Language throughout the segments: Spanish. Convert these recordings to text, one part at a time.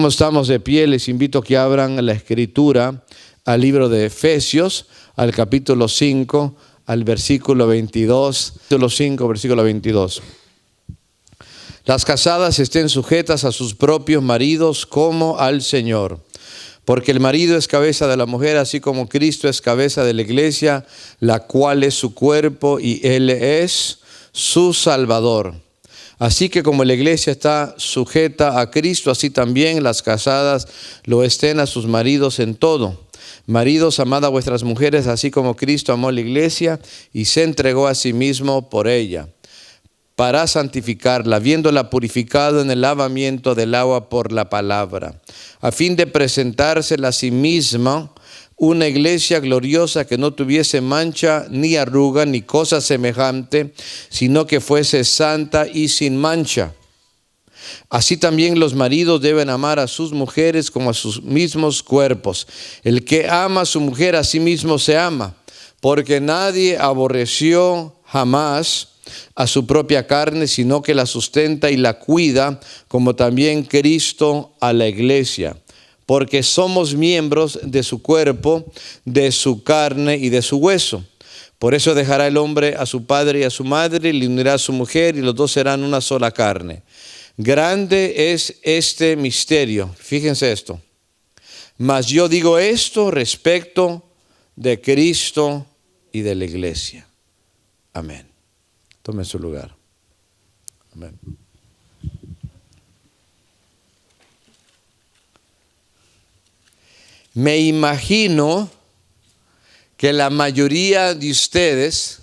Como estamos de pie, les invito a que abran la escritura al libro de Efesios, al capítulo 5, al versículo 22. Capítulo 5, versículo 22. Las casadas estén sujetas a sus propios maridos como al Señor. Porque el marido es cabeza de la mujer, así como Cristo es cabeza de la iglesia, la cual es su cuerpo y Él es su Salvador. Así que como la iglesia está sujeta a Cristo, así también las casadas lo estén a sus maridos en todo. Maridos, amad a vuestras mujeres, así como Cristo amó la iglesia y se entregó a sí mismo por ella, para santificarla, habiéndola purificado en el lavamiento del agua por la palabra, a fin de presentársela a sí misma una iglesia gloriosa que no tuviese mancha, ni arruga, ni cosa semejante, sino que fuese santa y sin mancha. Así también los maridos deben amar a sus mujeres como a sus mismos cuerpos. El que ama a su mujer a sí mismo se ama, porque nadie aborreció jamás a su propia carne, sino que la sustenta y la cuida, como también Cristo a la iglesia. Porque somos miembros de su cuerpo, de su carne y de su hueso. Por eso dejará el hombre a su padre y a su madre, y le unirá a su mujer, y los dos serán una sola carne. Grande es este misterio. Fíjense esto. Mas yo digo esto respecto de Cristo y de la iglesia. Amén. Tome su lugar. Amén. Me imagino que la mayoría de ustedes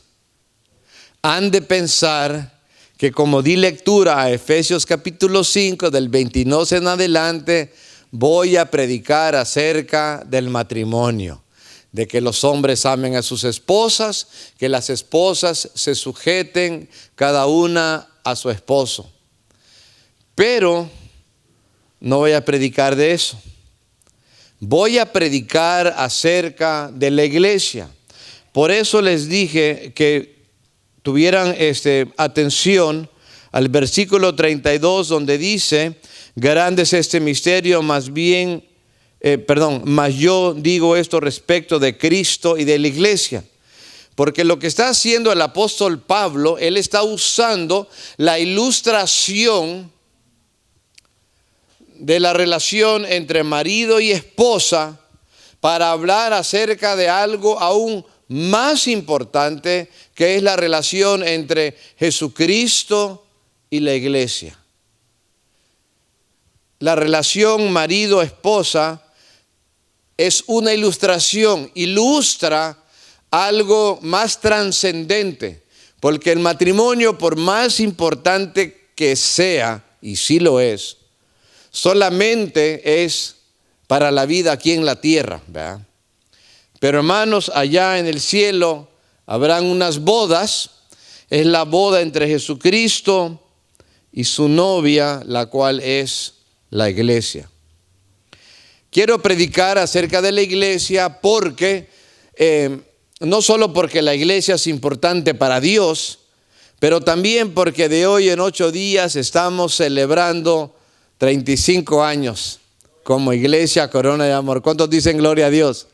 han de pensar que como di lectura a Efesios capítulo 5 del 22 en adelante, voy a predicar acerca del matrimonio, de que los hombres amen a sus esposas, que las esposas se sujeten cada una a su esposo. Pero no voy a predicar de eso. Voy a predicar acerca de la iglesia. Por eso les dije que tuvieran atención al versículo 32, donde dice: grande es este misterio, mas yo digo esto respecto de Cristo y de la iglesia. Porque lo que está haciendo el apóstol Pablo, él está usando la ilustración de la relación entre marido y esposa para hablar acerca de algo aún más importante, que es la relación entre Jesucristo y la iglesia. La relación marido-esposa es una ilustración, ilustra algo más trascendente, porque el matrimonio, por más importante que sea, y sí lo es, solamente es para la vida aquí en la tierra, ¿verdad? Pero hermanos, allá en el cielo habrán unas bodas. Es la boda entre Jesucristo y su novia, la cual es la iglesia. Quiero predicar acerca de la iglesia porque, no solo porque la iglesia es importante para Dios, pero también porque de hoy en 8 días estamos celebrando 35 años como Iglesia Corona de Amor. ¿Cuántos dicen gloria a Dios?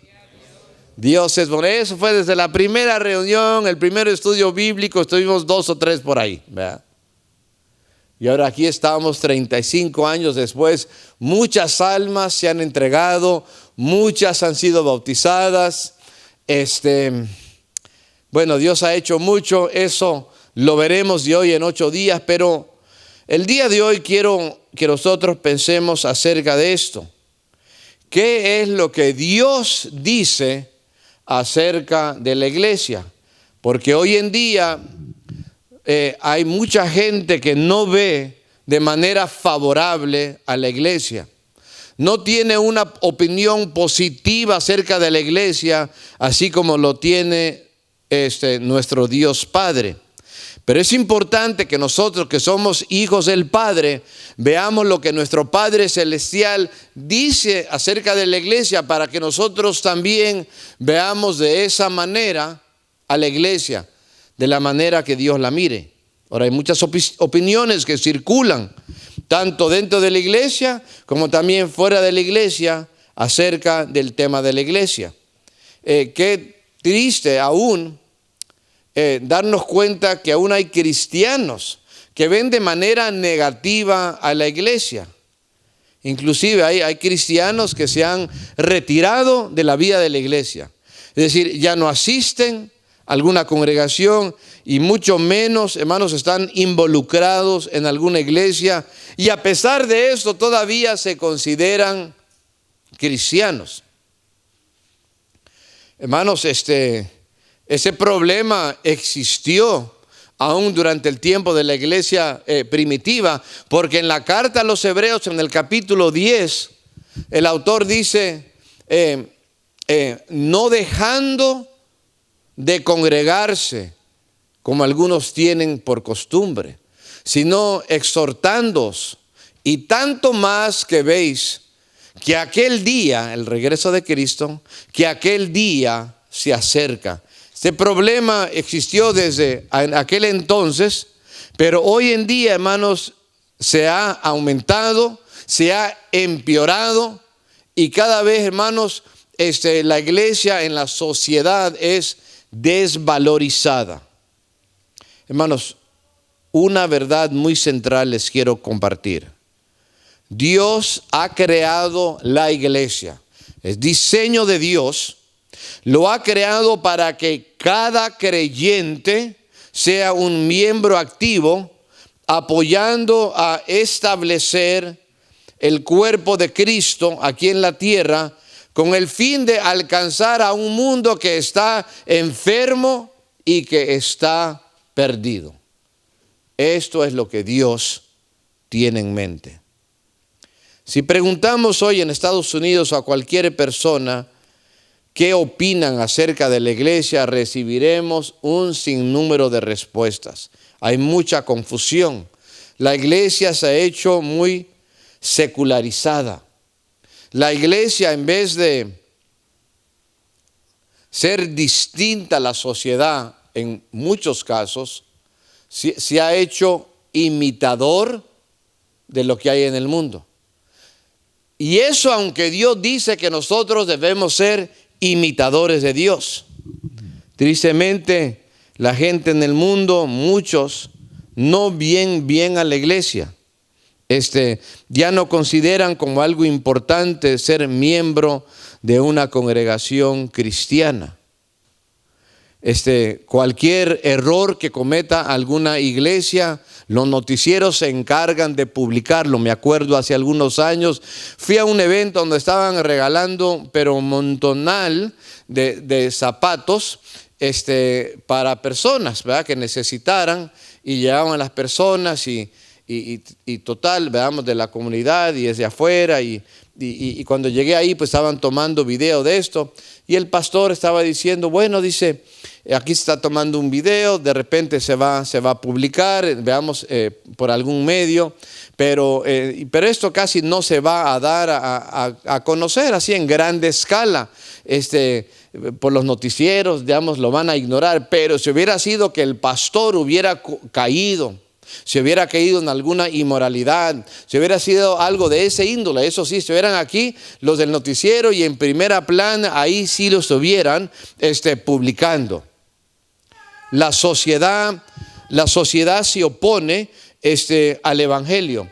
Dios es bueno. Eso fue desde la primera reunión, el primer estudio bíblico, estuvimos 2 o 3 por ahí, ¿verdad? Y ahora aquí estamos 35 años después. Muchas almas se han entregado, muchas han sido bautizadas. Bueno, Dios ha hecho mucho, eso lo veremos de hoy en 8 días, pero el día de hoy quiero que nosotros pensemos acerca de esto. ¿Qué es lo que Dios dice acerca de la iglesia? Porque hoy en día hay mucha gente que no ve de manera favorable a la iglesia. No tiene una opinión positiva acerca de la iglesia, así como lo tiene nuestro Dios Padre. Pero es importante que nosotros, que somos hijos del Padre, veamos lo que nuestro Padre Celestial dice acerca de la iglesia, para que nosotros también veamos de esa manera a la iglesia, de la manera que Dios la mire. Ahora hay muchas opiniones que circulan, tanto dentro de la iglesia como también fuera de la iglesia, acerca del tema de la iglesia. Qué triste aún darnos cuenta que aún hay cristianos que ven de manera negativa a la iglesia. Inclusive hay cristianos que se han retirado de la vida de la iglesia. Es decir, ya no asisten a alguna congregación y mucho menos, hermanos, están involucrados en alguna iglesia. Y a pesar de eso todavía se consideran cristianos. Hermanos, ese problema existió aún durante el tiempo de la iglesia primitiva, porque en la carta a los Hebreos, en el capítulo 10, el autor dice, no dejando de congregarse, como algunos tienen por costumbre, sino exhortándoos, y tanto más que veis que aquel día, el regreso de Cristo, que aquel día se acerca. Este problema existió desde aquel entonces, pero hoy en día, hermanos, se ha aumentado, se ha empeorado, y cada vez, hermanos, la iglesia en la sociedad es desvalorizada. Hermanos, una verdad muy central les quiero compartir. Dios ha creado la iglesia, es diseño de Dios, lo ha creado para que cada creyente sea un miembro activo, apoyando a establecer el cuerpo de Cristo aquí en la tierra, con el fin de alcanzar a un mundo que está enfermo y que está perdido. Esto es lo que Dios tiene en mente. Si preguntamos hoy en Estados Unidos a cualquier persona qué opinan acerca de la iglesia, recibiremos un sinnúmero de respuestas. Hay mucha confusión. La iglesia se ha hecho muy secularizada. La iglesia, en vez de ser distinta a la sociedad, en muchos casos, se ha hecho imitador de lo que hay en el mundo. Y eso, aunque Dios dice que nosotros debemos ser imitadores de Dios. Tristemente, la gente en el mundo, muchos, no ven bien a la iglesia. Ya no consideran como algo importante ser miembro de una congregación cristiana. Cualquier error que cometa alguna iglesia, los noticieros se encargan de publicarlo. Me acuerdo hace algunos años, fui a un evento donde estaban regalando, pero un montonal de zapatos para personas, ¿verdad?, que necesitaran, y llegaban a las personas y total, veamos, de la comunidad y desde afuera, y cuando llegué ahí pues estaban tomando video de esto, y el pastor estaba diciendo, bueno, dice, aquí se está tomando un video, de repente se va a publicar, veamos, por algún medio, pero esto casi no se va a dar a conocer así en grande escala, por los noticieros, digamos, lo van a ignorar. Pero si hubiera sido que el pastor hubiera caído, si hubiera caído en alguna inmoralidad, si hubiera sido algo de ese índole, eso sí, estuvieran aquí los del noticiero y en primera plana, ahí sí lo estuvieran publicando. La sociedad se opone al evangelio,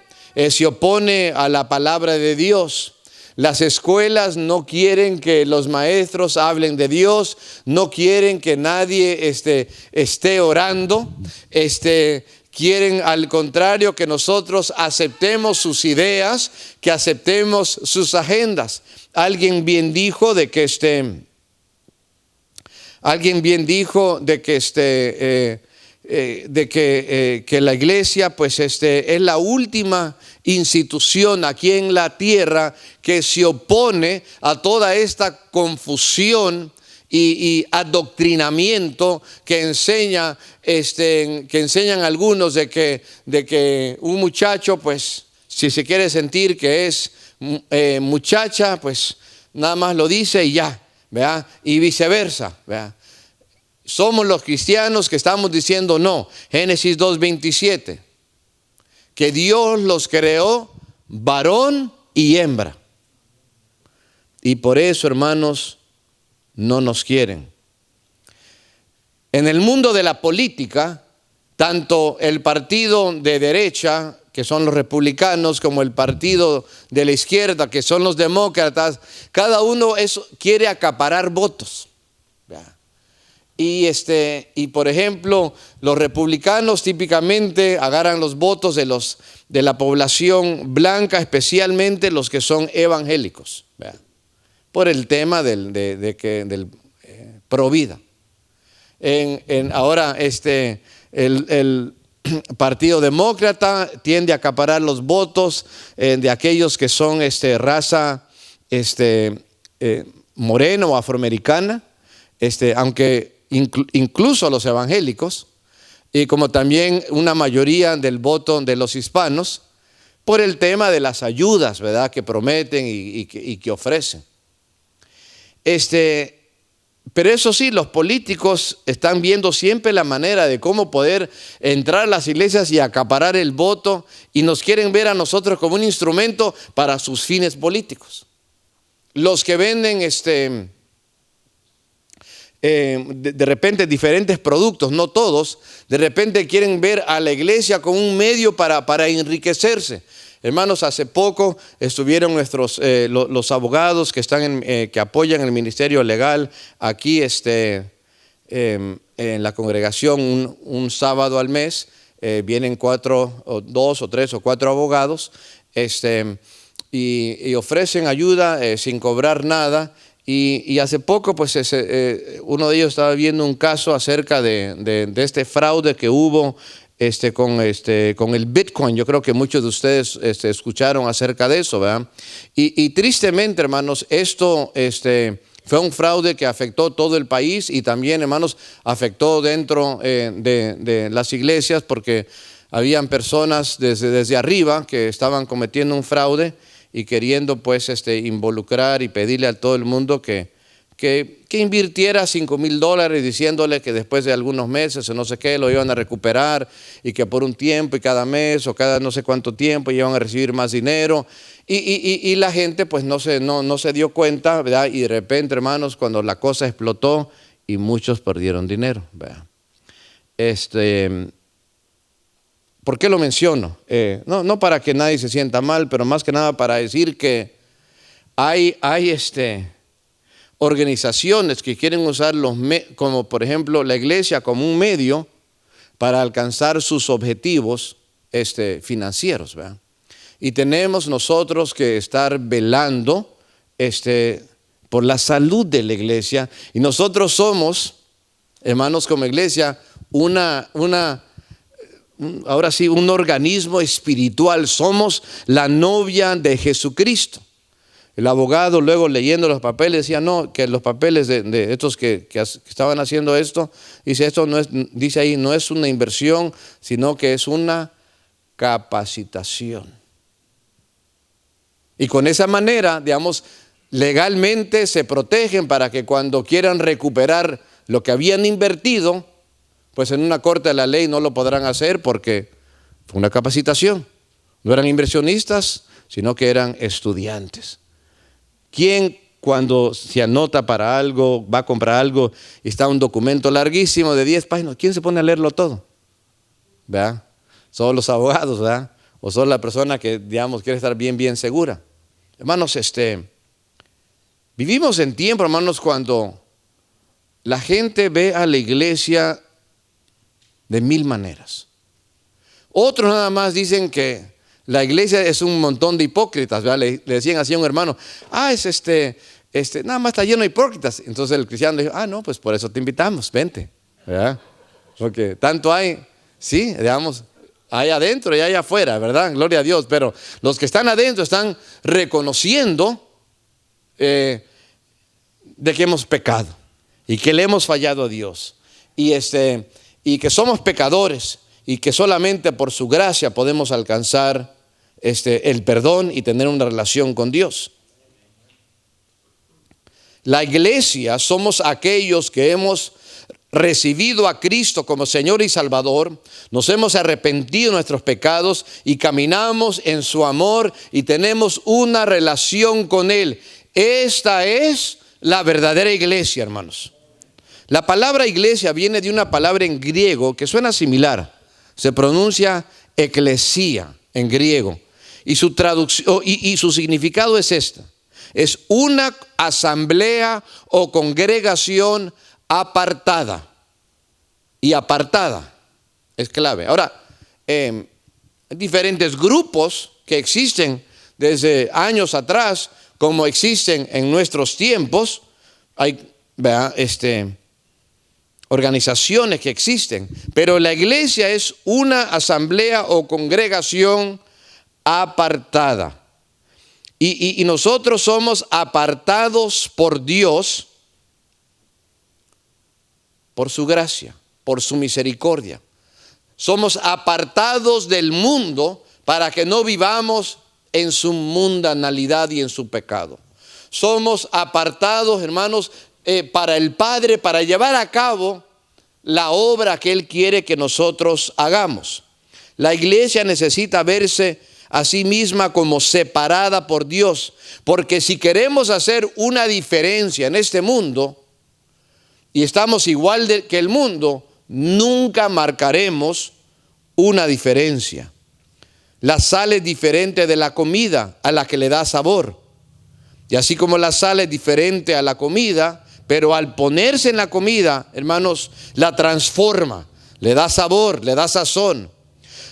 se opone a la palabra de Dios. Las escuelas no quieren que los maestros hablen de Dios, no quieren que nadie esté orando, quieren al contrario que nosotros aceptemos sus ideas, que aceptemos sus agendas. Alguien bien dijo de que que la iglesia pues es la última institución aquí en la tierra que se opone a toda esta confusión y adoctrinamiento que enseñan algunos de que un muchacho, pues si se quiere sentir que es muchacha, pues nada más lo dice y ya, ¿verdad? Y viceversa, ¿verdad? Somos los cristianos que estamos diciendo no. Génesis 2:27. que Dios los creó varón y hembra. Y por eso, hermanos, no nos quieren. En el mundo de la política, tanto el partido de derecha, que son los republicanos, como el partido de la izquierda, que son los demócratas, cada uno quiere acaparar votos. Y por ejemplo, los republicanos típicamente agarran los votos de la población blanca, especialmente los que son evangélicos, por el tema del pro vida. Ahora el Partido Demócrata tiende a acaparar los votos de aquellos que son raza morena o afroamericana, aunque incluso los evangélicos, y como también una mayoría del voto de los hispanos, por el tema de las ayudas, ¿verdad?, que prometen y que ofrecen. Pero eso sí, los políticos están viendo siempre la manera de cómo poder entrar a las iglesias y acaparar el voto, y nos quieren ver a nosotros como un instrumento para sus fines políticos. Los que venden de repente diferentes productos, no todos, de repente quieren ver a la iglesia como un medio para enriquecerse. Hermanos, hace poco estuvieron los abogados que apoyan el ministerio legal aquí en la congregación un sábado al mes. Vienen 2 o 3 o 4 abogados y ofrecen ayuda sin cobrar nada. Y hace poco pues uno de ellos estaba viendo un caso acerca de este fraude que hubo con el Bitcoin. Yo creo que muchos de ustedes escucharon acerca de eso, ¿verdad? Y tristemente, hermanos, esto fue un fraude que afectó todo el país, y también, hermanos, afectó dentro de las iglesias, porque habían personas desde arriba que estaban cometiendo un fraude y queriendo pues involucrar y pedirle a todo el mundo que invirtiera $5,000, diciéndole que después de algunos meses o no sé qué lo iban a recuperar, y que por un tiempo y cada mes o cada no sé cuánto tiempo iban a recibir más dinero, y la gente pues no se dio cuenta, ¿verdad? Y de repente, hermanos, cuando la cosa explotó y muchos perdieron dinero, ¿verdad? ¿Por qué lo menciono? No para que nadie se sienta mal, pero más que nada para decir que hay organizaciones que quieren usar como por ejemplo la iglesia como un medio para alcanzar sus objetivos financieros, ¿verdad? Y tenemos nosotros que estar velando por la salud de la iglesia, y nosotros somos, hermanos, como iglesia, ahora sí, un organismo espiritual. Somos la novia de Jesucristo. El abogado, luego leyendo los papeles, decía no, que los papeles de estos que estaban haciendo esto, dice ahí, no es una inversión, sino que es una capacitación. Y con esa manera, digamos, legalmente se protegen para que cuando quieran recuperar lo que habían invertido, pues en una corte de la ley no lo podrán hacer, porque fue una capacitación. No eran inversionistas, sino que eran estudiantes. ¿Quién, cuando se anota para algo, va a comprar algo y está un documento larguísimo de 10 páginas, quién se pone a leerlo todo? ¿Verdad? Son los abogados, ¿verdad? O son la persona que, digamos, quiere estar bien segura. Hermanos, vivimos en tiempo, hermanos, cuando la gente ve a la iglesia de 1000 maneras. Otros nada más dicen que la iglesia es un montón de hipócritas, ¿verdad? Le decían así a un hermano, nada más está lleno de hipócritas. Entonces el cristiano le dijo, no, pues por eso te invitamos, vente, ¿verdad? Porque tanto hay, sí, digamos, hay adentro y hay afuera, ¿verdad? Gloria a Dios. Pero los que están adentro están reconociendo de que hemos pecado y que le hemos fallado a Dios, y que somos pecadores, y que solamente por su gracia podemos alcanzar el perdón y tener una relación con Dios. La iglesia somos aquellos que hemos recibido a Cristo como Señor y Salvador, nos hemos arrepentido de nuestros pecados y caminamos en su amor y tenemos una relación con Él. Esta es la verdadera iglesia, hermanos. La palabra iglesia viene de una palabra en griego que suena similar. Se pronuncia eclesía en griego. Y su traducción y su significado es esta. Es una asamblea o congregación apartada. Y apartada es clave. Ahora, diferentes grupos que existen desde años atrás, como existen en nuestros tiempos, hay organizaciones que existen, pero la iglesia es una asamblea o congregación apartada. Y nosotros somos apartados por Dios, por su gracia, por su misericordia. Somos apartados del mundo para que no vivamos en su mundanalidad y en su pecado. Somos apartados, hermanos, para el Padre, para llevar a cabo la obra que Él quiere que nosotros hagamos. La iglesia necesita verse a sí misma como separada por Dios, porque si queremos hacer una diferencia en este mundo y estamos igual que el mundo, nunca marcaremos una diferencia. La sal es diferente de la comida a la que le da sabor. Y así como la sal es diferente a la comida, pero al ponerse en la comida, hermanos, la transforma, le da sabor, le da sazón.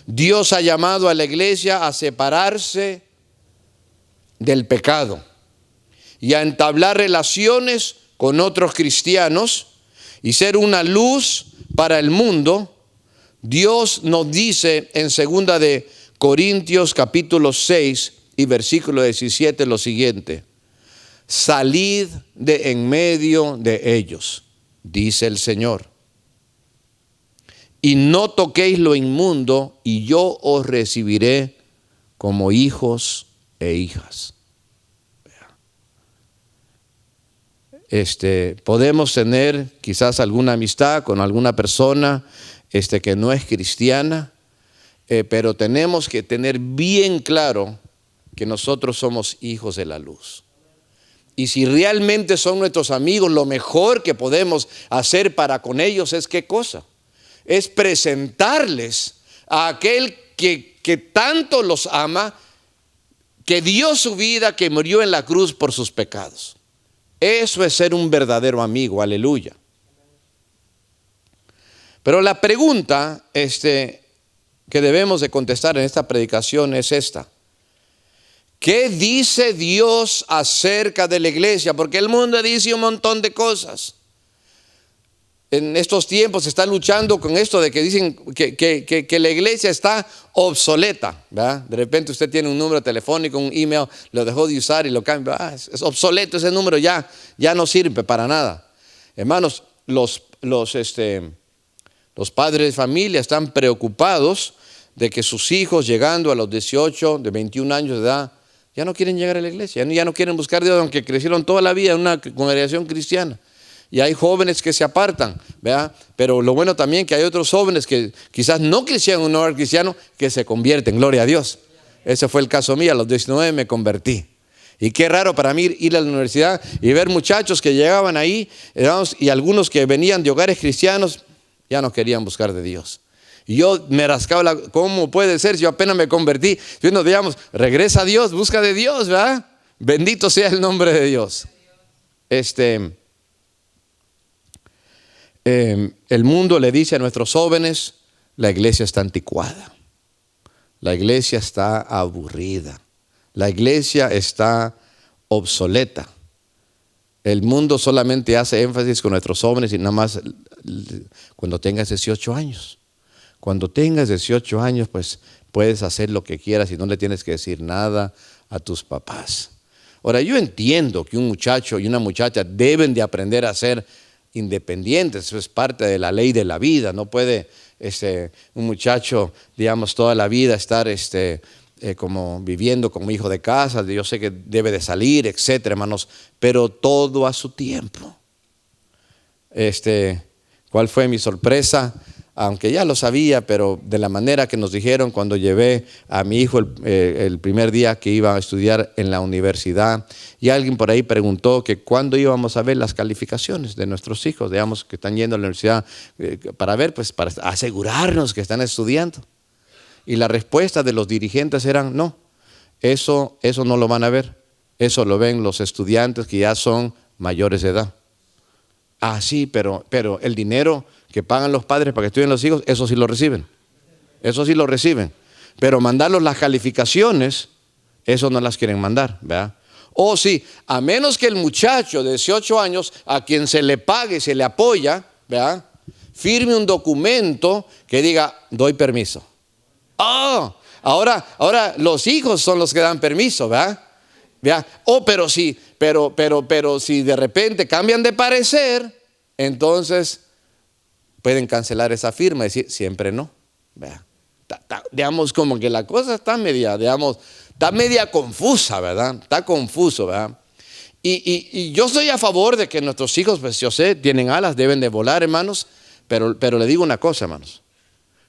Dios ha llamado a la iglesia a separarse del pecado y a entablar relaciones con otros cristianos y ser una luz para el mundo. Dios nos dice en 2 de Corintios capítulo 6 y versículo 17 lo siguiente: salid de en medio de ellos, dice el Señor, y no toquéis lo inmundo, y yo os recibiré como hijos e hijas. Podemos tener quizás alguna amistad con alguna persona que no es cristiana, pero tenemos que tener bien claro que nosotros somos hijos de la luz. Y si realmente son nuestros amigos, lo mejor que podemos hacer para con ellos es ¿qué cosa? Es presentarles a aquel que tanto los ama, que dio su vida, que murió en la cruz por sus pecados. Eso es ser un verdadero amigo, aleluya. Pero la pregunta que debemos de contestar en esta predicación es esta: ¿qué dice Dios acerca de la iglesia? Porque el mundo dice un montón de cosas. En estos tiempos se está luchando con esto de que dicen que la iglesia está obsoleta, ¿verdad? De repente usted tiene un número telefónico, un email, lo dejó de usar y lo cambia. Es obsoleto ese número, ya no sirve para nada. Hermanos, los padres de familia están preocupados de que sus hijos, llegando a los 18, de 21 años de edad, ya no quieren llegar a la iglesia, ya no quieren buscar a Dios, aunque crecieron toda la vida en una congregación cristiana. Y hay jóvenes que se apartan, ¿verdad? Pero lo bueno también que hay otros jóvenes que quizás no crecieron en un hogar cristiano, que se convierten, gloria a Dios. Ese fue el caso mío, a los 19 me convertí. Y qué raro para mí ir a la universidad y ver muchachos que llegaban ahí, hermanos, y algunos que venían de hogares cristianos, ya no querían buscar de Dios. Y yo me rascaba ¿cómo puede ser si yo apenas me convertí? Yo digamos, regresa a Dios, busca de Dios, ¿verdad? Bendito sea el nombre de Dios. El mundo le dice a nuestros jóvenes: la iglesia está anticuada, la iglesia está aburrida, la iglesia está obsoleta. El mundo solamente hace énfasis con nuestros jóvenes y nada más cuando tengas 18 años. Cuando tengas 18 años, pues puedes hacer lo que quieras y no le tienes que decir nada a tus papás. Ahora, yo entiendo que un muchacho y una muchacha deben de aprender a ser independientes, eso es parte de la ley de la vida. No puede un muchacho, digamos, toda la vida estar como viviendo como hijo de casa. Yo sé que debe de salir, etcétera, hermanos, pero todo a su tiempo. ¿Cuál fue mi sorpresa? Aunque ya lo sabía, pero de la manera que nos dijeron cuando llevé a mi hijo el primer día que iba a estudiar en la universidad, y alguien por ahí preguntó que cuándo íbamos a ver las calificaciones de nuestros hijos, digamos, que están yendo a la universidad, para ver, pues para asegurarnos que están estudiando. Y la respuesta de los dirigentes eran: no, eso no lo van a ver, eso lo ven los estudiantes que ya son mayores de edad. Ah, sí, pero el dinero que pagan los padres para que estudien los hijos, eso sí lo reciben. Eso sí lo reciben. Pero mandarlos las calificaciones, eso no las quieren mandar, ¿verdad? O sí, a menos que el muchacho de 18 años, a quien se le pague, se le apoya, ¿verdad?, firme un documento que diga: doy permiso. Oh, ahora los hijos son los que dan permiso, ¿verdad? ¿Verdad? Oh, pero si de repente cambian de parecer, entonces pueden cancelar esa firma y decir: siempre no. ¿Verdad? Digamos, como que la cosa está media confusa, ¿verdad? Está confuso, ¿verdad? Y yo estoy a favor de que nuestros hijos, pues yo sé, tienen alas, deben de volar, hermanos, pero le digo una cosa, hermanos.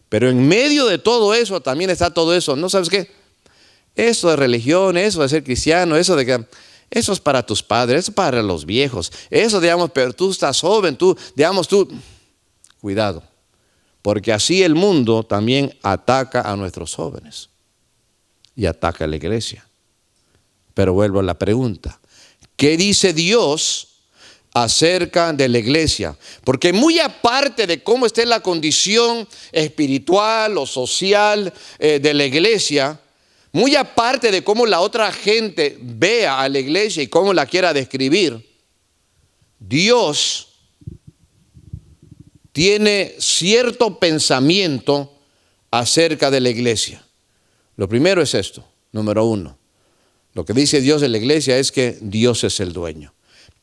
Pero en medio de todo eso también está todo eso. ¿No sabes qué? Eso de religión, eso de ser cristiano, eso de que eso es para tus padres, eso es para los viejos. Eso, digamos, pero tú estás joven, cuidado. Porque así el mundo también ataca a nuestros jóvenes y ataca a la iglesia. Pero vuelvo a la pregunta: ¿qué dice Dios acerca de la iglesia? Porque muy aparte de cómo esté la condición espiritual o social de la iglesia, muy aparte de cómo la otra gente vea a la iglesia y cómo la quiera describir, Dios tiene cierto pensamiento acerca de la iglesia. Lo primero es esto, número uno. Lo que dice Dios de la iglesia es que Dios es el dueño.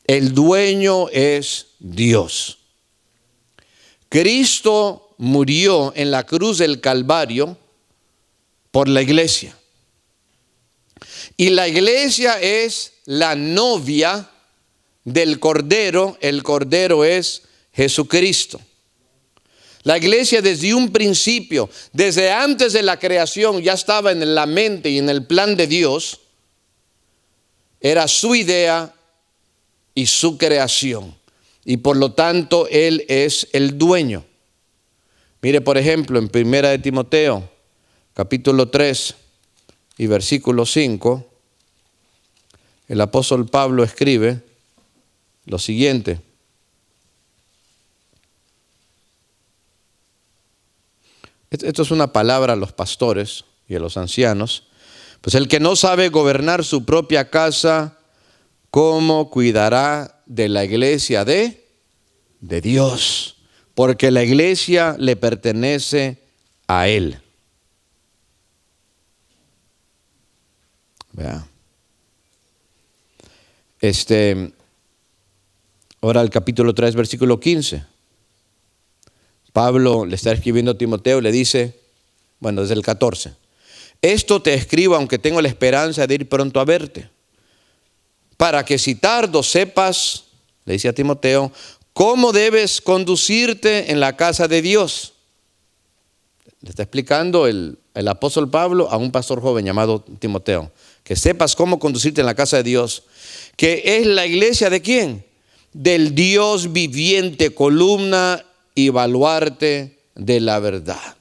El dueño es Dios. Cristo murió en la cruz del Calvario por la iglesia. Y la iglesia es la novia del Cordero. El Cordero es Jesucristo. La iglesia desde un principio, desde antes de la creación, ya estaba en la mente y en el plan de Dios. Era su idea y su creación, y por lo tanto Él es el dueño. Mire, por ejemplo, en 1 de Timoteo, capítulo 3 y versículo 5, el apóstol Pablo escribe lo siguiente: esto es una palabra a los pastores y a los ancianos. Pues el que no sabe gobernar su propia casa, ¿cómo cuidará de la iglesia de Dios? Porque la iglesia le pertenece a Él. Vea. Ahora el capítulo 3, versículo 15. Pablo le está escribiendo a Timoteo y le dice, bueno, desde el 14: esto te escribo aunque tengo la esperanza de ir pronto a verte, para que si tardo sepas, le dice a Timoteo, cómo debes conducirte en la casa de Dios. Le está explicando el apóstol Pablo a un pastor joven llamado Timoteo, que sepas cómo conducirte en la casa de Dios, que es la iglesia ¿de quién? Del Dios viviente, columna y baluarte de la verdad.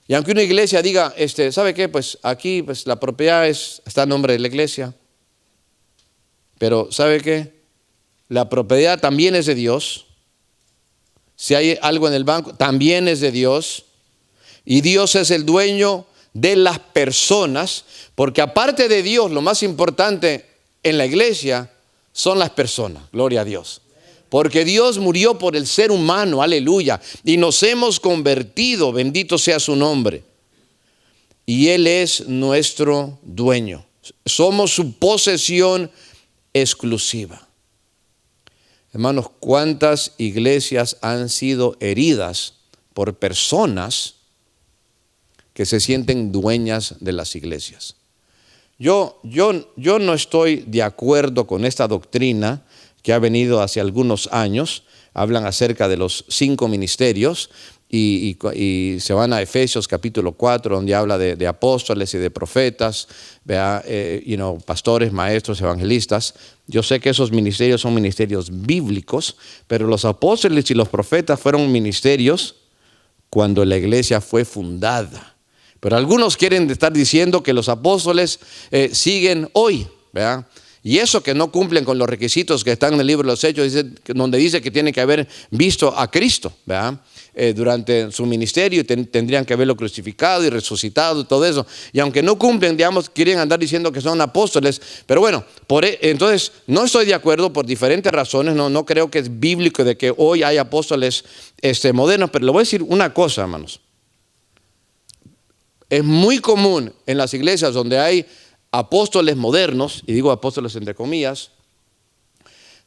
Y aunque una iglesia diga, ¿sabe qué? Pues aquí pues la propiedad está a nombre de la iglesia. Pero ¿sabe qué? La propiedad también es de Dios. Si hay algo en el banco, también es de Dios. Y Dios es el dueño de las personas, porque aparte de Dios, lo más importante en la iglesia son las personas. Gloria a Dios. Porque Dios murió por el ser humano, aleluya, y nos hemos convertido, bendito sea su nombre. Y Él es nuestro dueño. Somos su posesión exclusiva. Hermanos, ¿cuántas iglesias han sido heridas por personas que se sienten dueñas de las iglesias? Yo no estoy de acuerdo con esta doctrina que ha venido hace algunos años, hablan acerca de los 5 ministerios y se van a Efesios capítulo 4, donde habla de apóstoles y de profetas, pastores, maestros, evangelistas. Yo sé que esos ministerios son ministerios bíblicos, pero los apóstoles y los profetas fueron ministerios cuando la iglesia fue fundada. Pero algunos quieren estar diciendo que los apóstoles siguen hoy, ¿verdad? Y eso que no cumplen con los requisitos que están en el libro de los Hechos, donde dice que tienen que haber visto a Cristo, ¿verdad? Durante su ministerio, tendrían que haberlo crucificado y resucitado y todo eso. Y aunque no cumplen, digamos, quieren andar diciendo que son apóstoles. Pero bueno, entonces no estoy de acuerdo por diferentes razones. No creo que es bíblico de que hoy hay apóstoles modernos. Pero le voy a decir una cosa, hermanos. Es muy común en las iglesias donde hay apóstoles modernos, y digo apóstoles entre comillas,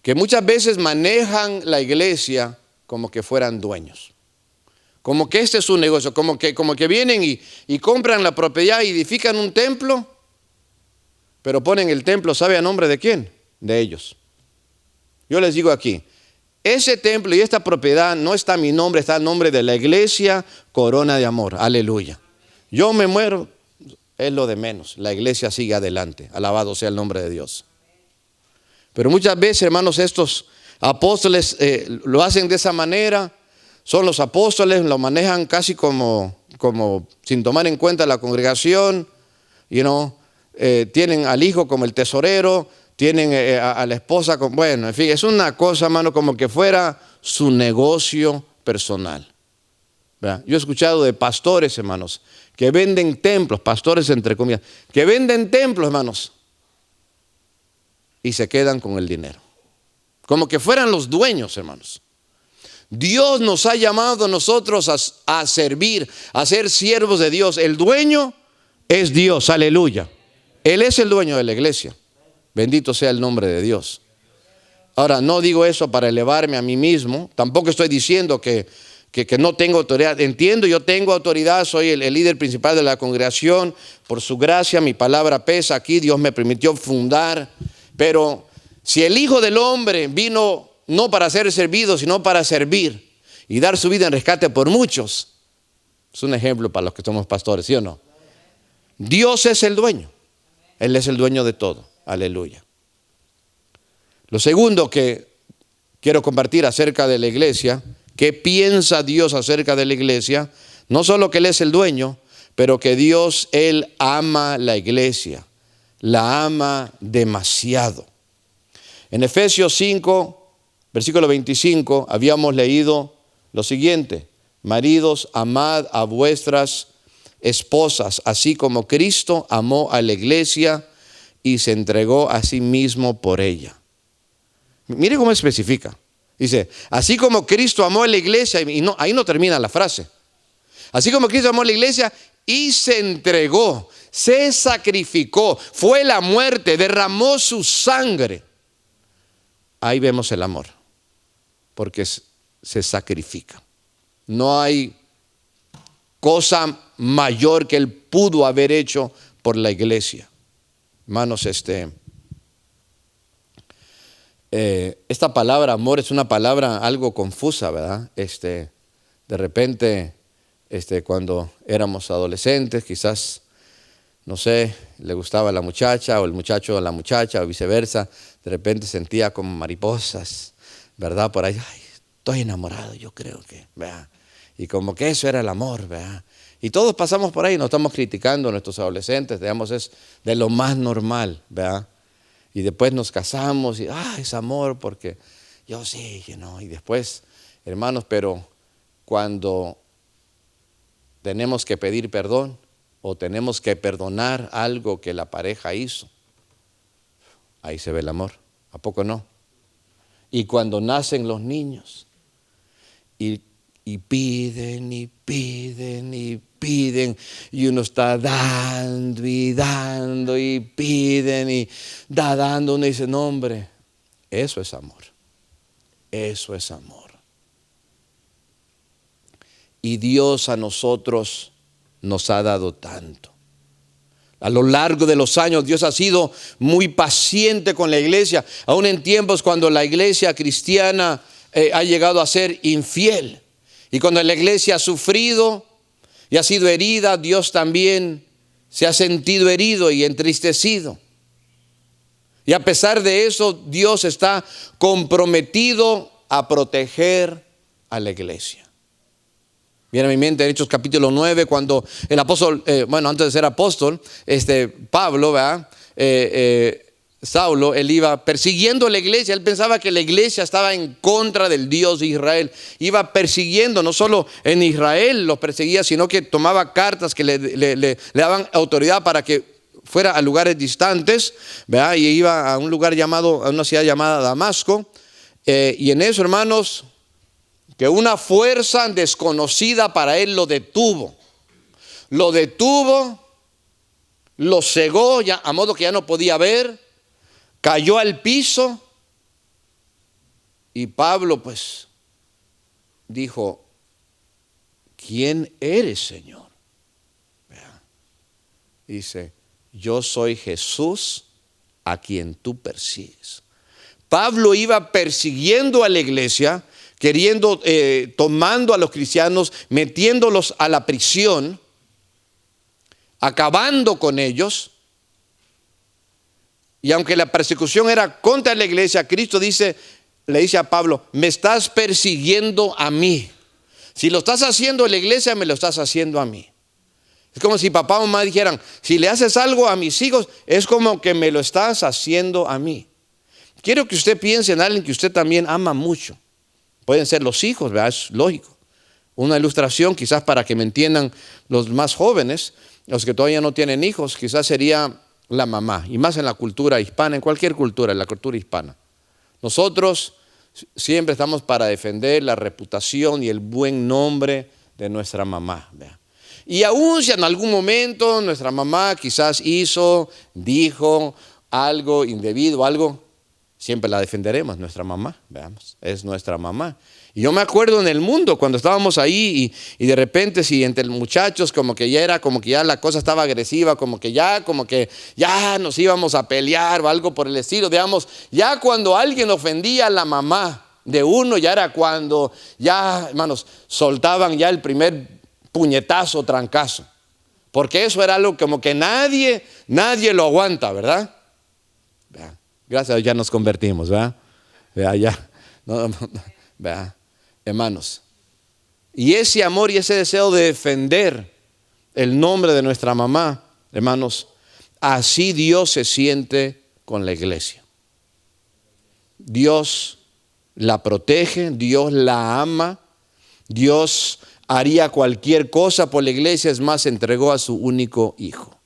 que muchas veces manejan la iglesia como que fueran dueños. Como que este es su negocio, como que vienen y compran la propiedad y edifican un templo, pero ponen el templo, ¿sabe a nombre de quién? De ellos. Yo les digo aquí, ese templo y esta propiedad no está a mi nombre, está a nombre de la iglesia Corona de Amor. Aleluya. Yo me muero, es lo de menos. La iglesia sigue adelante. Alabado sea el nombre de Dios. Pero muchas veces, hermanos, estos apóstoles lo hacen de esa manera. Son los apóstoles, lo manejan casi como sin tomar en cuenta la congregación. Tienen al hijo como el tesorero, tienen a la esposa como, bueno, en fin, es una cosa, hermano, como que fuera su negocio personal. ¿Verdad? Yo he escuchado de pastores, hermanos, que venden templos, pastores entre comillas, que venden templos, hermanos, y se quedan con el dinero. Como que fueran los dueños, hermanos. Dios nos ha llamado a nosotros a servir, a ser siervos de Dios. El dueño es Dios, aleluya. Él es el dueño de la iglesia. Bendito sea el nombre de Dios. Ahora, no digo eso para elevarme a mí mismo. Tampoco estoy diciendo que no tengo autoridad. Entiendo, yo tengo autoridad, soy el líder principal de la congregación. Por su gracia, mi palabra pesa aquí. Dios me permitió fundar. Pero si el Hijo del Hombre vino no para ser servido, sino para servir y dar su vida en rescate por muchos, es un ejemplo para los que somos pastores, ¿sí o no? Dios es el dueño. Él es el dueño de todo. Aleluya. Lo segundo que quiero compartir acerca de la iglesia, ¿qué piensa Dios acerca de la iglesia? No solo que Él es el dueño, pero que Dios, Él ama la iglesia. La ama demasiado. En Efesios 5, versículo 25, habíamos leído lo siguiente: maridos, amad a vuestras esposas, así como Cristo amó a la iglesia y se entregó a sí mismo por ella. Mire cómo especifica. Dice, así como Cristo amó a la iglesia, y no, ahí no termina la frase. Así como Cristo amó a la iglesia y se entregó, se sacrificó, fue la muerte, derramó su sangre. Ahí vemos el amor, porque se sacrifica. No hay cosa mayor que Él pudo haber hecho por la iglesia. Hermanos, esta palabra amor es una palabra algo confusa, ¿verdad? De repente, cuando éramos adolescentes, quizás, no sé, le gustaba a la muchacha o el muchacho a la muchacha o viceversa, de repente sentía como mariposas, ¿verdad? Por ahí, ay, estoy enamorado, yo creo que, ¿verdad? Y como que eso era el amor, ¿verdad? Y todos pasamos por ahí, no estamos criticando a nuestros adolescentes, digamos, es de lo más normal, ¿verdad? Y después nos casamos y, es amor porque yo sí, y después, hermanos, pero cuando tenemos que pedir perdón o tenemos que perdonar algo que la pareja hizo, ahí se ve el amor, ¿a poco no? Y cuando nacen los niños y piden y piden y piden, y uno está dando y dando y piden y dando, uno dice, no, hombre, eso es amor. Eso es amor. Y Dios a nosotros nos ha dado tanto. A lo largo de los años Dios ha sido muy paciente con la iglesia, aún en tiempos cuando la iglesia cristiana ha llegado a ser infiel. Y cuando la iglesia ha sufrido y ha sido herida, Dios también se ha sentido herido y entristecido. Y a pesar de eso, Dios está comprometido a proteger a la iglesia. Viene a mi mente en Hechos capítulo 9, cuando el apóstol, antes de ser apóstol, Pablo, ¿verdad? Saulo, él iba persiguiendo a la iglesia. Él pensaba que la iglesia estaba en contra del Dios de Israel. Iba persiguiendo, no solo en Israel los perseguía, sino que tomaba cartas que le daban autoridad para que fuera a lugares distantes, ¿verdad? Y iba a un lugar llamado, a una ciudad llamada Damasco. Y en eso, hermanos, que una fuerza desconocida para él lo detuvo. Lo cegó, ya, a modo que ya no podía ver. Cayó al piso y Pablo pues dijo: ¿quién eres, Señor? Vea. Dice: yo soy Jesús a quien tú persigues. Pablo iba persiguiendo a la iglesia, queriendo, tomando a los cristianos, metiéndolos a la prisión, acabando con ellos. Y aunque la persecución era contra la iglesia, Cristo le dice a Pablo: me estás persiguiendo a mí. Si lo estás haciendo en la iglesia, me lo estás haciendo a mí. Es como si papá o mamá dijeran: si le haces algo a mis hijos, es como que me lo estás haciendo a mí. Quiero que usted piense en alguien que usted también ama mucho. Pueden ser los hijos, ¿verdad? Es lógico. Una ilustración, quizás para que me entiendan los más jóvenes, los que todavía no tienen hijos, quizás sería la mamá, y más en la cultura hispana, en cualquier cultura, en la cultura hispana. Nosotros siempre estamos para defender la reputación y el buen nombre de nuestra mamá, ¿verdad? Y aún si en algún momento nuestra mamá quizás dijo algo indebido, algo, siempre la defenderemos, nuestra mamá, veamos, es nuestra mamá. Y yo me acuerdo en el mundo cuando estábamos ahí y de repente si entre muchachos como que ya la cosa estaba agresiva, como que ya nos íbamos a pelear o algo por el estilo, digamos, ya cuando alguien ofendía a la mamá de uno, ya era cuando ya, hermanos, soltaban ya el primer puñetazo o trancazo, porque eso era algo como que nadie lo aguanta, ¿verdad? Gracias a Dios ya nos convertimos, ¿verdad? Ya, ¿verdad? Hermanos, y ese amor y ese deseo de defender el nombre de nuestra mamá, hermanos, así Dios se siente con la iglesia. Dios la protege, Dios la ama, Dios haría cualquier cosa por la iglesia, es más, entregó a su único hijo.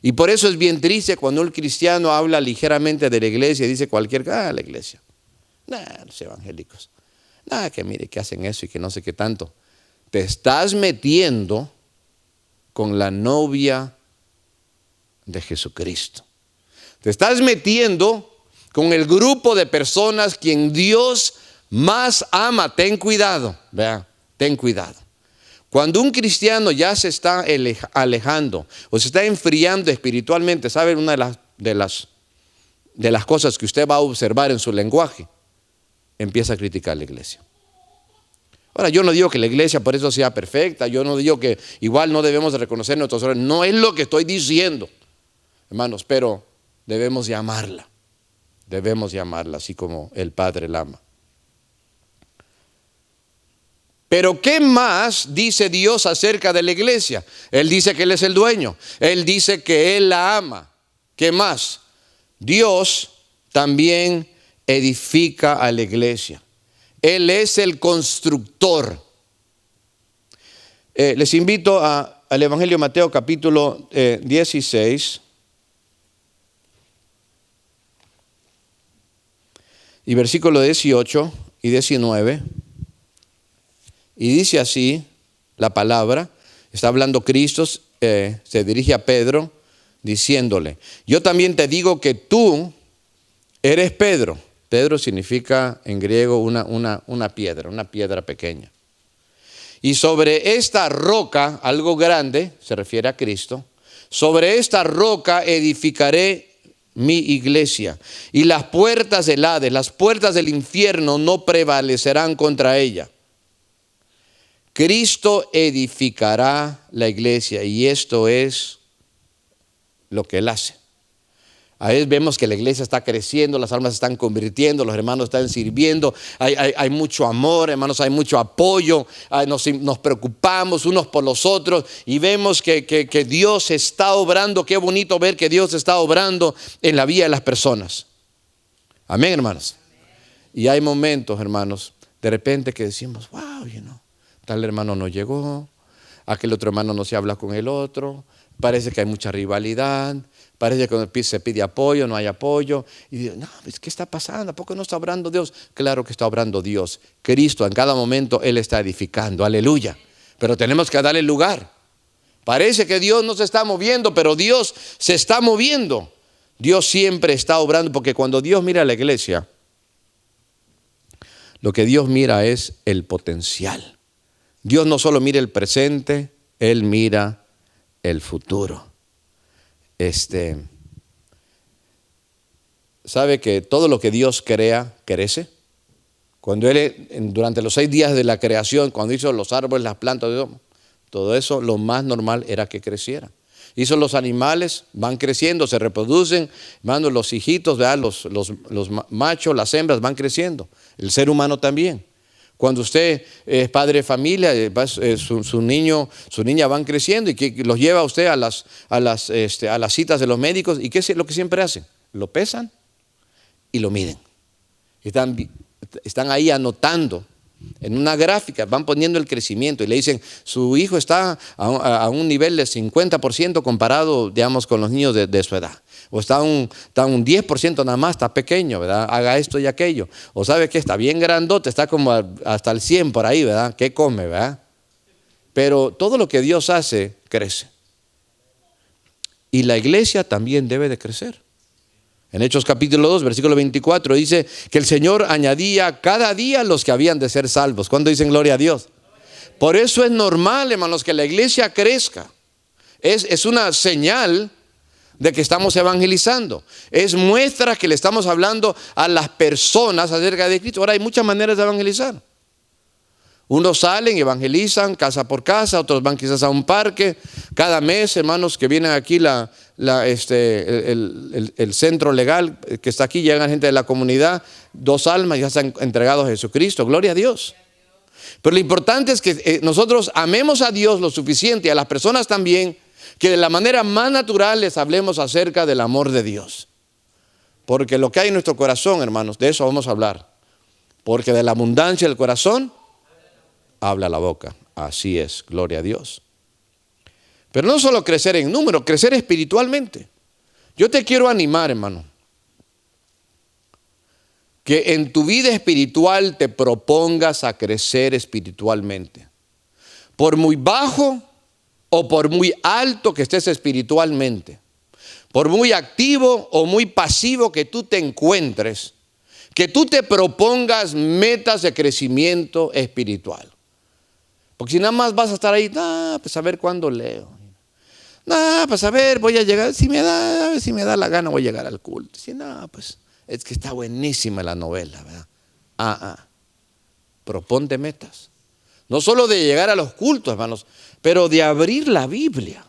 Y por eso es bien triste cuando un cristiano habla ligeramente de la iglesia y dice cualquier cosa, la iglesia, los evangélicos. Que mire que hacen eso y que no sé qué tanto. Te estás metiendo con la novia de Jesucristo. Te estás metiendo con el grupo de personas quien Dios más ama. Ten cuidado, vea, ten cuidado. Cuando un cristiano ya se está alejando o se está enfriando espiritualmente, ¿saben? Una de las cosas que usted va a observar en su lenguaje, empieza a criticar a la iglesia. Ahora, yo no digo que la iglesia por eso sea perfecta, yo no digo que igual no debemos de reconocer nuestros errores, no es lo que estoy diciendo, hermanos, pero debemos llamarla así como el Padre la ama. Pero ¿qué más dice Dios acerca de la iglesia? Él dice que Él es el dueño, Él dice que Él la ama. ¿Qué más? Dios también edifica a la iglesia. Él es el constructor. Les invito al Evangelio de Mateo capítulo 16 y versículo 18 y 19. Y dice así la palabra, está hablando Cristo, se dirige a Pedro diciéndole: yo también te digo que tú eres Pedro. Pedro significa en griego una piedra pequeña. Y sobre esta roca, algo grande, se refiere a Cristo, sobre esta roca edificaré mi iglesia, y las puertas del Hades, las puertas del infierno no prevalecerán contra ella. Cristo edificará la iglesia y esto es lo que Él hace. A veces vemos que la iglesia está creciendo, las almas se están convirtiendo, los hermanos están sirviendo, hay mucho amor, hermanos, hay mucho apoyo, nos preocupamos unos por los otros y vemos que Dios está obrando. Qué bonito ver que Dios está obrando en la vida de las personas. Amén, hermanos. Y hay momentos, hermanos, de repente que decimos, wow, tal hermano no llegó, aquel otro hermano no se habla con el otro, parece que hay mucha rivalidad. Parece que se pide apoyo, no hay apoyo. Y digo, no, ¿qué está pasando? ¿A poco no está obrando Dios? Claro que está obrando Dios. Cristo en cada momento Él está edificando. Aleluya. Pero tenemos que darle lugar. Parece que Dios no se está moviendo, pero Dios se está moviendo. Dios siempre está obrando, porque cuando Dios mira a la iglesia, lo que Dios mira es el potencial. Dios no solo mira el presente, Él mira el futuro. ¿Sabe que todo lo que Dios crea, crece? Cuando Él, durante los 6 días de la creación, cuando hizo los árboles, las plantas, todo eso, lo más normal era que creciera. Hizo los animales, van creciendo, se reproducen, los hijitos, ¿verdad? Los machos, las hembras van creciendo. El ser humano también. Cuando usted es padre de familia, su niño, su niña van creciendo y que los lleva a usted a las citas de los médicos. ¿Y qué es lo que siempre hacen? Lo pesan y lo miden. Están ahí anotando en una gráfica, van poniendo el crecimiento y le dicen, su hijo está a un nivel de 50% comparado, digamos, con los niños de su edad. O está un 10% nada más, está pequeño, ¿verdad? Haga esto y aquello. O sabe que está bien grandote, está como hasta el 100 por ahí, ¿verdad? ¿Qué come, verdad? Pero todo lo que Dios hace, crece. Y la iglesia también debe de crecer. En Hechos capítulo 2, versículo 24, dice que el Señor añadía cada día los que habían de ser salvos. ¿Cuándo dicen gloria a Dios? Por eso es normal, hermanos, que la iglesia crezca. Es una señal de que estamos evangelizando. Es muestra que le estamos hablando a las personas acerca de Cristo. Ahora hay muchas maneras de evangelizar. Unos salen y evangelizan casa por casa, otros van quizás a un parque. Cada mes, hermanos, que vienen aquí el centro legal que está aquí, llegan gente de la comunidad, 2 almas ya están entregados a Jesucristo. Gloria a Dios. Pero lo importante es que nosotros amemos a Dios lo suficiente y a las personas también, que de la manera más natural les hablemos acerca del amor de Dios. Porque lo que hay en nuestro corazón, hermanos, de eso vamos a hablar. Porque de la abundancia del corazón habla la boca. Así es, gloria a Dios. Pero no solo crecer en número, crecer espiritualmente. Yo te quiero animar, hermano, que en tu vida espiritual te propongas a crecer espiritualmente. Por muy bajo o por muy alto que estés espiritualmente, por muy activo o muy pasivo que tú te encuentres, que tú te propongas metas de crecimiento espiritual. Porque si nada más vas a estar ahí, pues a ver cuándo leo. Pues a ver, voy a llegar, si me da la gana voy a llegar al culto. Si no, pues es que está buenísima la novela, ¿verdad? Proponte metas. No solo de llegar a los cultos, hermanos, pero de abrir la Biblia,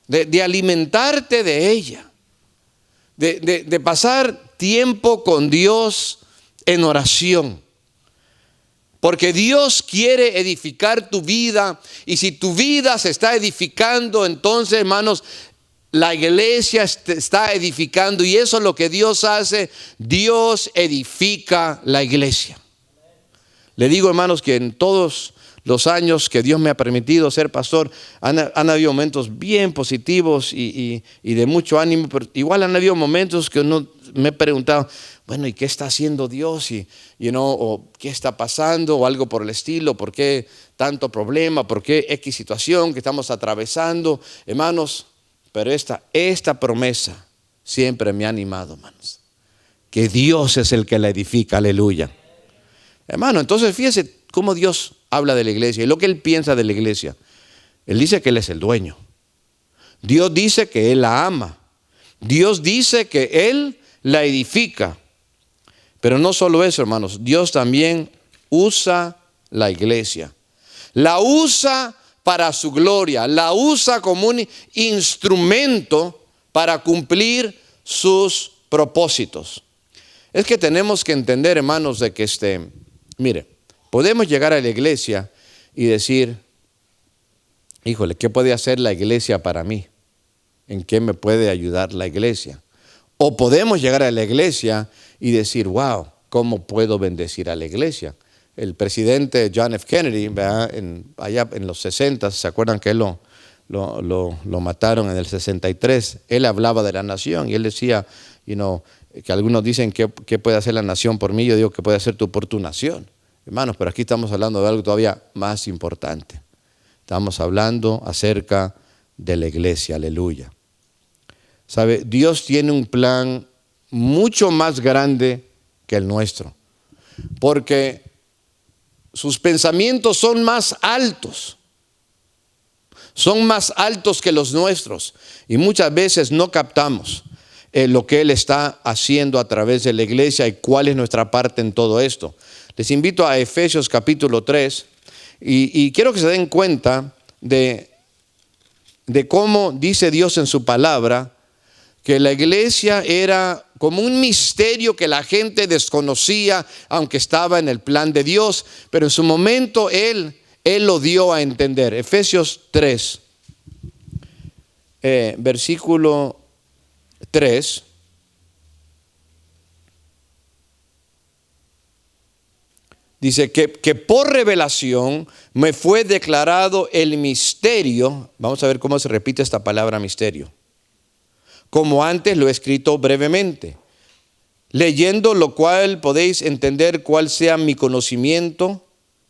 de alimentarte de ella, de pasar tiempo con Dios en oración. Porque Dios quiere edificar tu vida, y si tu vida se está edificando, entonces, hermanos, la iglesia está edificando, y eso es lo que Dios hace. Dios edifica la iglesia. Le digo, hermanos, que en todos los años que Dios me ha permitido ser pastor, han habido momentos bien positivos y de mucho ánimo, pero igual han habido momentos que uno me he preguntado, bueno, ¿y qué está haciendo Dios? O ¿qué está pasando? O algo por el estilo. ¿Por qué tanto problema? ¿Por qué X situación que estamos atravesando? Hermanos, pero esta promesa siempre me ha animado, hermanos. Que Dios es el que la edifica, aleluya. Hermano, entonces fíjese cómo Dios habla de la iglesia y lo que Él piensa de la iglesia. Él dice que Él es el dueño. Dios dice que Él la ama. Dios dice que Él la edifica. Pero no solo eso, hermanos, Dios también usa la iglesia. La usa para su gloria, la usa como un instrumento para cumplir sus propósitos. Es que tenemos que entender, hermanos, de que mire, podemos llegar a la iglesia y decir, híjole, ¿qué puede hacer la iglesia para mí? ¿En qué me puede ayudar la iglesia? O podemos llegar a la iglesia y decir, wow, ¿cómo puedo bendecir a la iglesia? El presidente John F. Kennedy, allá en los 60, ¿se acuerdan que él lo mataron en el 63? Él hablaba de la nación y él decía, que algunos dicen, ¿qué puede hacer la nación por mí? Yo digo, ¿qué puede hacer tú por tu nación? Hermanos, pero aquí estamos hablando de algo todavía más importante. Estamos hablando acerca de la iglesia, aleluya. ¿Sabe? Dios tiene un plan mucho más grande que el nuestro, porque sus pensamientos son más altos que los nuestros, y muchas veces no captamos lo que Él está haciendo a través de la iglesia y cuál es nuestra parte en todo esto. Les invito a Efesios capítulo 3 y quiero que se den cuenta de cómo dice Dios en su palabra que la iglesia era como un misterio que la gente desconocía, aunque estaba en el plan de Dios, pero en su momento Él lo dio a entender. Efesios 3, versículo 3. Dice que por revelación me fue declarado el misterio. Vamos a ver cómo se repite esta palabra misterio. Como antes lo he escrito brevemente, leyendo lo cual podéis entender cuál sea mi conocimiento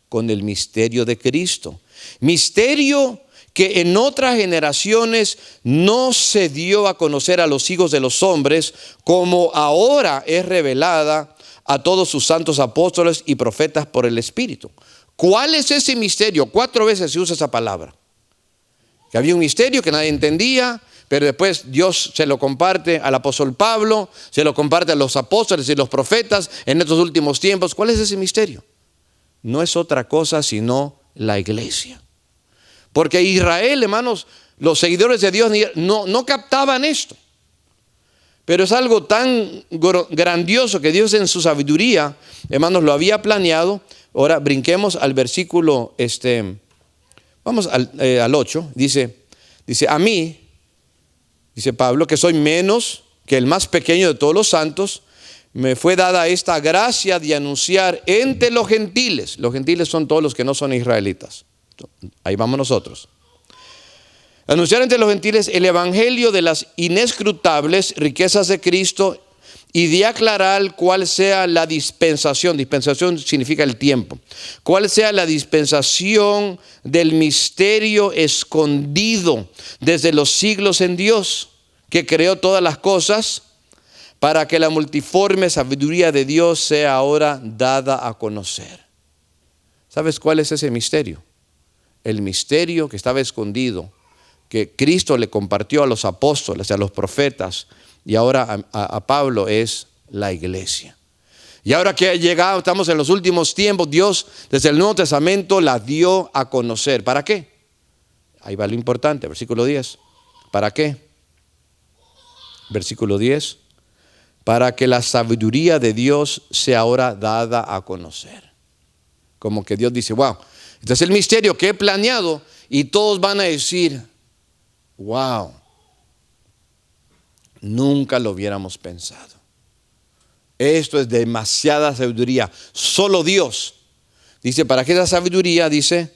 con el misterio de Cristo. Misterio que en otras generaciones no se dio a conocer a los hijos de los hombres, como ahora es revelada a todos sus santos apóstoles y profetas por el Espíritu. ¿Cuál es ese misterio? 4 veces se usa esa palabra. Que había un misterio que nadie entendía, pero después Dios se lo comparte al apóstol Pablo, se lo comparte a los apóstoles y los profetas en estos últimos tiempos. ¿Cuál es ese misterio? No es otra cosa sino la iglesia. Porque Israel, hermanos, los seguidores de Dios no captaban esto. Pero es algo tan grandioso que Dios en su sabiduría, hermanos, lo había planeado. Ahora brinquemos al versículo, vamos al 8. Dice, a mí, dice Pablo, que soy menos que el más pequeño de todos los santos, me fue dada esta gracia de anunciar entre los gentiles. Los gentiles son todos los que no son israelitas. Ahí vamos nosotros. Anunciar entre los gentiles el evangelio de las inescrutables riquezas de Cristo y de aclarar cuál sea la dispensación. Dispensación significa el tiempo. Cuál sea la dispensación del misterio escondido desde los siglos en Dios, que creó todas las cosas, para que la multiforme sabiduría de Dios sea ahora dada a conocer. ¿Sabes cuál es ese misterio? El misterio que estaba escondido, que Cristo le compartió a los apóstoles, a los profetas, y ahora a Pablo, es la iglesia. Y ahora que ha llegado, estamos en los últimos tiempos, Dios desde el Nuevo Testamento la dio a conocer. ¿Para qué? Ahí va lo importante, versículo 10. ¿Para qué? Versículo 10. Para que la sabiduría de Dios sea ahora dada a conocer. Como que Dios dice, wow, este es el misterio que he planeado, y todos van a decir, wow, nunca lo hubiéramos pensado. Esto es demasiada sabiduría. Solo Dios. Dice, para que esa sabiduría, dice,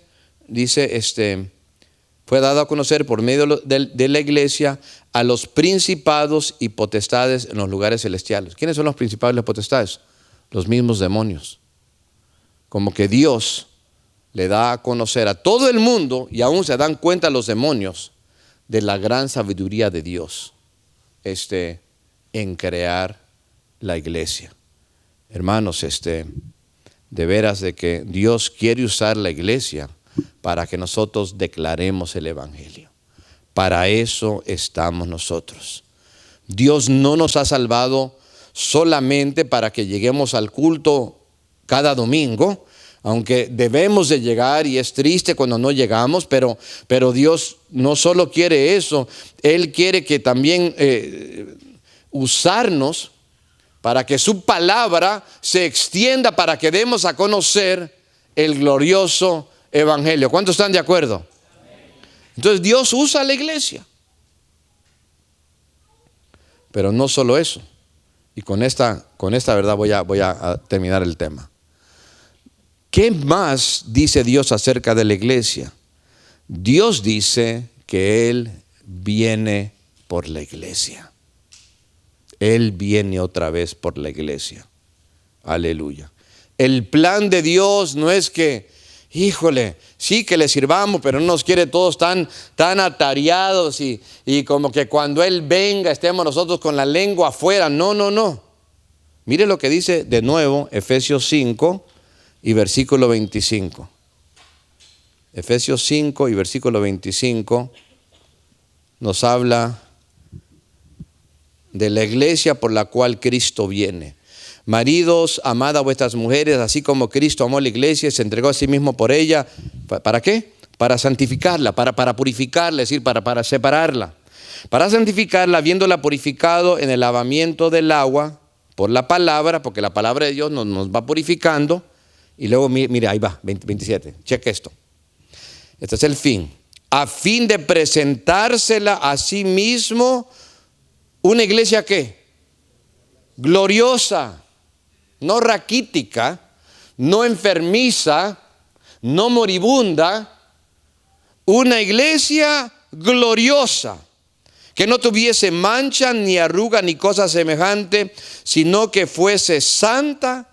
fue dado a conocer por medio de la iglesia a los principados y potestades en los lugares celestiales. ¿Quiénes son los principados y las potestades? Los mismos demonios. Como que Dios le da a conocer a todo el mundo, y aún se dan cuenta los demonios de la gran sabiduría de Dios en crear la iglesia. Hermanos, de veras de que Dios quiere usar la iglesia para que nosotros declaremos el evangelio. Para eso estamos nosotros. Dios no nos ha salvado solamente para que lleguemos al culto cada domingo, aunque debemos de llegar y es triste cuando no llegamos, pero Dios no solo quiere eso, Él quiere que también usarnos para que su palabra se extienda, para que demos a conocer el glorioso evangelio. ¿Cuántos están de acuerdo? Entonces Dios usa a la iglesia. Pero no solo eso. Y con esta verdad voy a terminar el tema. ¿Qué más dice Dios acerca de la iglesia? Dios dice que Él viene por la iglesia. Él viene otra vez por la iglesia. Aleluya. El plan de Dios no es que, híjole, sí que le sirvamos, pero no nos quiere todos tan atareados y como que cuando Él venga estemos nosotros con la lengua afuera. No. Mire lo que dice de nuevo Efesios 5 y versículo 25. Efesios 5 y versículo 25 nos habla de la iglesia por la cual Cristo viene. Maridos, amad a vuestras mujeres, así como Cristo amó a la iglesia y se entregó a sí mismo por ella. ¿Para qué? Para santificarla, para purificarla, es decir, para separarla. Para santificarla, habiéndola purificado en el lavamiento del agua por la palabra, porque la palabra de Dios nos va purificando. Y luego, mire, ahí va, 27, cheque esto. Este es el fin. A fin de presentársela a sí mismo, una iglesia ¿qué? Gloriosa, no raquítica, no enfermiza, no moribunda, una iglesia gloriosa, que no tuviese mancha, ni arruga, ni cosa semejante, sino que fuese santa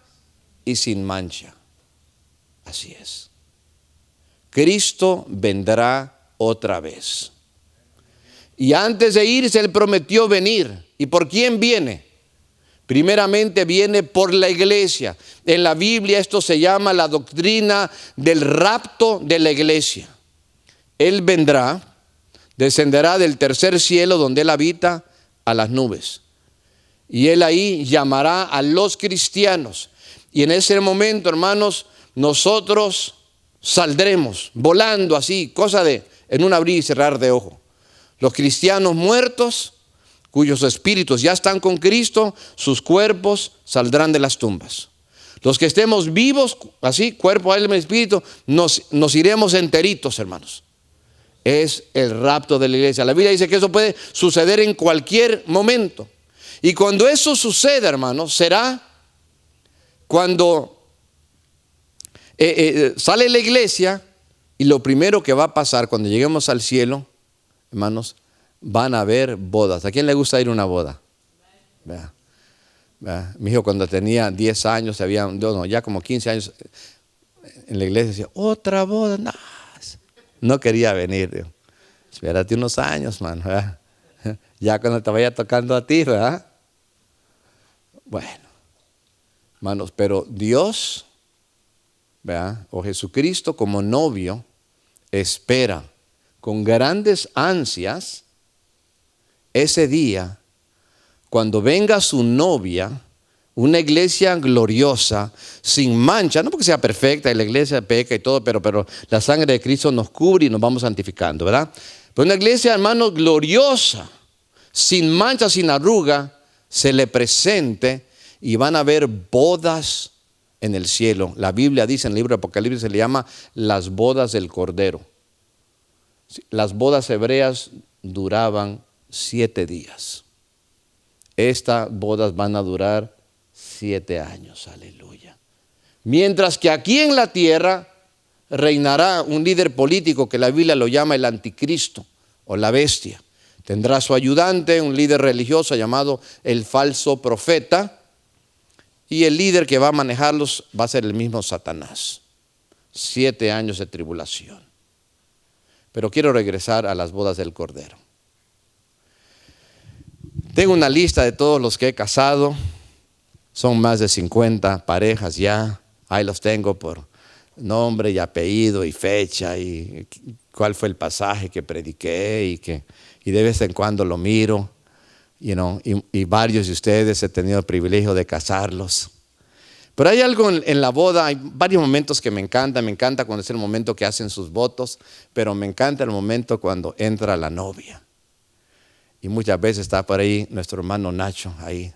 y sin mancha. Así es. Cristo vendrá otra vez. Y antes de irse, Él prometió venir. ¿Y por quién viene? Primeramente viene por la iglesia. En la Biblia esto se llama la doctrina del rapto de la iglesia. Él vendrá, descenderá del tercer cielo donde Él habita a las nubes. Y Él ahí llamará a los cristianos. Y en ese momento, hermanos, nosotros saldremos volando así, cosa de en un abrir y cerrar de ojo. Los cristianos muertos, cuyos espíritus ya están con Cristo, sus cuerpos saldrán de las tumbas. Los que estemos vivos, así, cuerpo, alma y espíritu, nos iremos enteritos, hermanos. Es el rapto de la iglesia. La Biblia dice que eso puede suceder en cualquier momento. Y cuando eso suceda, hermanos, será cuando sale la iglesia y lo primero que va a pasar cuando lleguemos al cielo, hermanos, van a haber bodas. ¿A quién le gusta ir a una boda? Vea. Mi hijo cuando tenía 10 años, ya como 15 años, en la iglesia decía, otra boda. No quería venir. Digo, espérate unos años, mano. ¿Verdad? Ya cuando te vaya tocando a ti, ¿verdad? Bueno, hermanos, pero Dios, ¿verdad? O Jesucristo como novio espera con grandes ansias ese día cuando venga su novia, una iglesia gloriosa, sin mancha, no porque sea perfecta y la iglesia peca y todo, pero la sangre de Cristo nos cubre y nos vamos santificando, ¿verdad? Pero una iglesia, hermanos, gloriosa, sin mancha, sin arruga, se le presente y van a haber bodas en el cielo. La Biblia dice en el libro de Apocalipsis, se le llama las bodas del Cordero. Las bodas hebreas duraban 7 días. Estas bodas van a durar 7 años, aleluya. Mientras que aquí en la tierra reinará un líder político que la Biblia lo llama el anticristo o la bestia. Tendrá su ayudante, un líder religioso llamado el falso profeta, y el líder que va a manejarlos va a ser el mismo Satanás. 7 años de tribulación. Pero quiero regresar a las bodas del Cordero. Tengo una lista de todos los que he casado. Son más de 50 parejas ya. Ahí los tengo por nombre y apellido y fecha y cuál fue el pasaje que prediqué y de vez en cuando lo miro. y varios de ustedes he tenido el privilegio de casarlos. Pero hay algo en la boda, hay varios momentos que me encanta cuando es el momento que hacen sus votos, pero me encanta el momento cuando entra la novia. Y muchas veces está por ahí nuestro hermano Nacho, ahí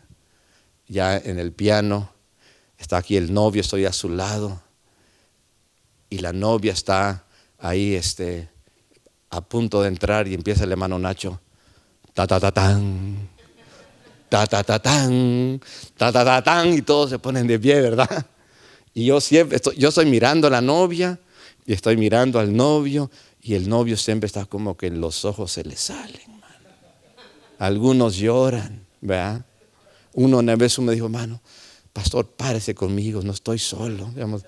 ya en el piano, está aquí el novio, estoy a su lado, y la novia está ahí a punto de entrar y empieza el hermano Nacho, ta ta ta tan, ta ta ta tan, ta ta ta tan, y todos se ponen de pie, ¿verdad? Y yo estoy mirando a la novia y estoy mirando al novio, y el novio siempre está como que los ojos se le salen, man. Algunos lloran, ¿verdad? Una vez me dijo, hermano, pastor, párese conmigo, no estoy solo, digamos,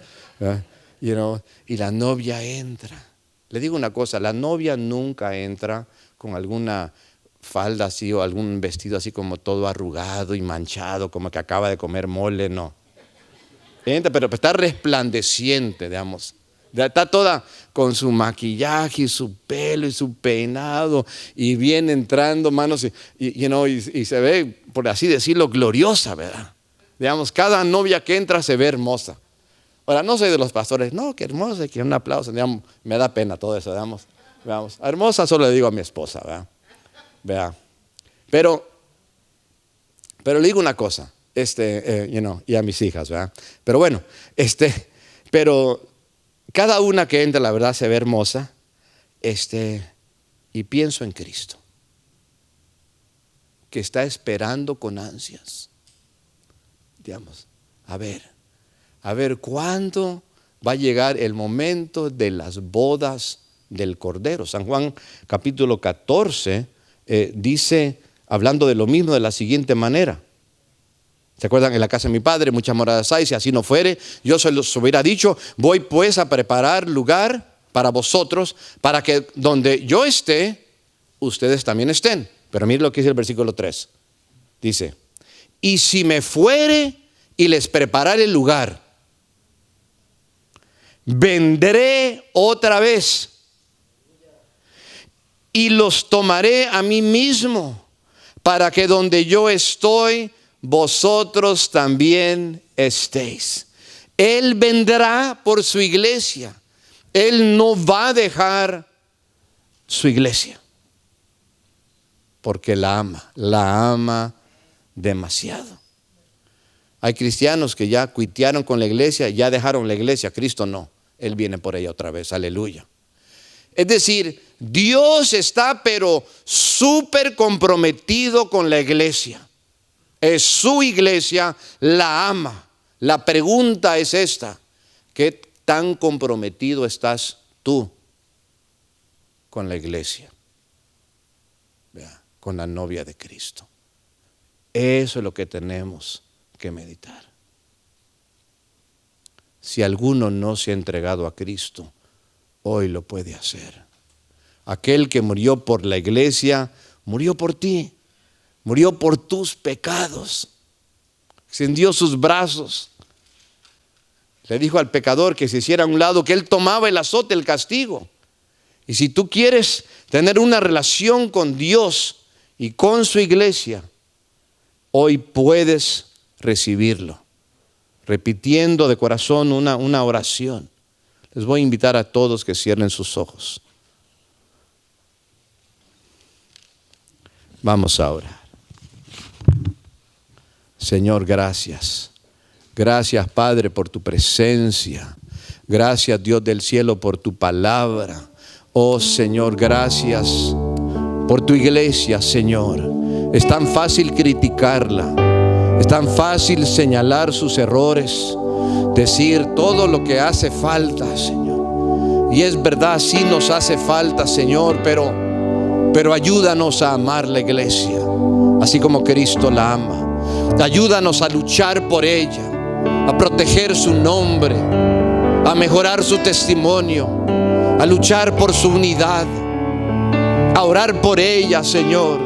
y la novia entra. Le digo una cosa, la novia nunca entra con alguna falda así o algún vestido así como todo arrugado y manchado, como que acaba de comer mole, no. Entra, pero está resplandeciente, digamos. Está toda con su maquillaje y su pelo y su peinado, y viene entrando, manos, y se ve, por así decirlo, gloriosa, ¿verdad? Digamos, cada novia que entra se ve hermosa. Ahora, no soy de los pastores, no, qué hermosa, que un aplauso, digamos, me da pena todo eso, digamos. Hermosa solo le digo a mi esposa, ¿verdad? Vea. Pero le digo una cosa, y a mis hijas, ¿verdad? Pero bueno, pero cada una que entra, la verdad, se ve hermosa, y pienso en Cristo, que está esperando con ansias, digamos, a ver cuándo va a llegar el momento de las bodas del Cordero. San Juan capítulo 14 dice, hablando de lo mismo, de la siguiente manera. ¿Se acuerdan? En la casa de mi padre muchas moradas hay, si así no fuere, yo se los hubiera dicho, voy pues a preparar lugar para vosotros, para que donde yo esté, ustedes también estén. Pero miren lo que dice el versículo 3. Dice, y si me fuere y les prepararé el lugar, vendré otra vez y los tomaré a mí mismo, para que donde yo estoy, vosotros también estéis. Él vendrá por su iglesia. Él no va a dejar su iglesia, porque la ama demasiado. Hay cristianos que ya cuitearon con la iglesia, ya dejaron la iglesia. Cristo no, Él viene por ella otra vez, aleluya. Es decir, Dios está pero súper comprometido con la iglesia. Es su iglesia, la ama. La pregunta es esta: ¿qué tan comprometido estás tú con la iglesia? Con la novia de Cristo. Eso es lo que tenemos que meditar. Si alguno no se ha entregado a Cristo, hoy lo puede hacer. Aquel que murió por la iglesia, murió por ti, murió por tus pecados, extendió sus brazos, le dijo al pecador que se hiciera a un lado, que él tomaba el azote, el castigo. Y si tú quieres tener una relación con Dios y con su iglesia, hoy puedes recibirlo, repitiendo de corazón una oración. Les voy a invitar a todos que cierren sus ojos. Vamos a orar. Señor, gracias. Gracias, Padre, por tu presencia. Gracias, Dios del cielo, por tu palabra. Oh, Señor, gracias por tu iglesia, Señor. Es tan fácil criticarla. Es tan fácil señalar sus errores, decir todo lo que hace falta, Señor. Y es verdad, sí nos hace falta, Señor, pero ayúdanos a amar la iglesia, así como Cristo la ama. Ayúdanos a luchar por ella, a proteger su nombre, a mejorar su testimonio, a luchar por su unidad, a orar por ella, Señor.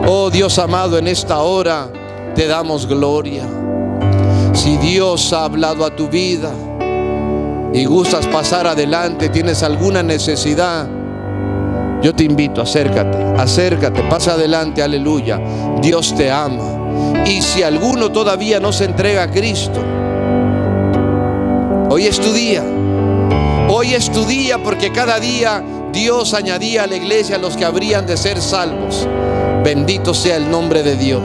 Oh Dios amado, en esta hora te damos gloria. Si Dios ha hablado a tu vida y gustas pasar adelante, tienes alguna necesidad, Yo te invito, acércate, pasa adelante, aleluya. Dios te ama. Y si alguno todavía no se entrega a Cristo, hoy es tu día. Hoy es tu día, porque cada día Dios añadía a la iglesia a los que habrían de ser salvos. Bendito sea el nombre de Dios.